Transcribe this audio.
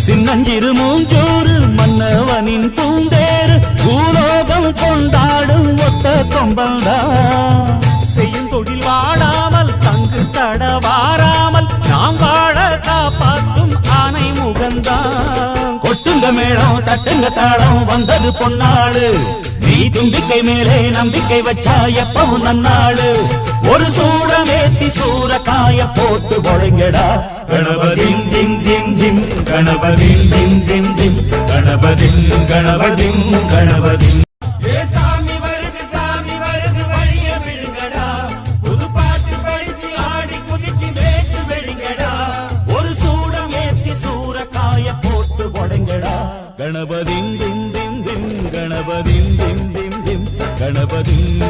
சின்னஞ்சிறு மூஞ்சோறு மன்னவனின் பூந்தேறு பூலோகம் கொண்டாடும் ஒத்த கொம்பந்தா செய்யும் தொழில் வாழாமல் தங்கு தடவாராமல் நாம் வாழ காப்பாற்றும் ஆனை முகந்தான் கொட்டுங்க மேளம் தட்டுங்க தாளம் வந்தது பொன்னாடு நீ தும்பிக்கை மேலே நம்பிக்கை வச்சா எப்பவும் நன்னாடு ஒரு சூடமேத்தி சூரக்காய போட்டு ஒழுங்கடா கணபதிம் திம் திம் திம் கணபதிம் திம் திம் திம் கணபதிம் கணபதிம் கணபதிம் கணபதிம் திம் திம் திம் கணபதிம் திம் திம் திம் கணபதிம்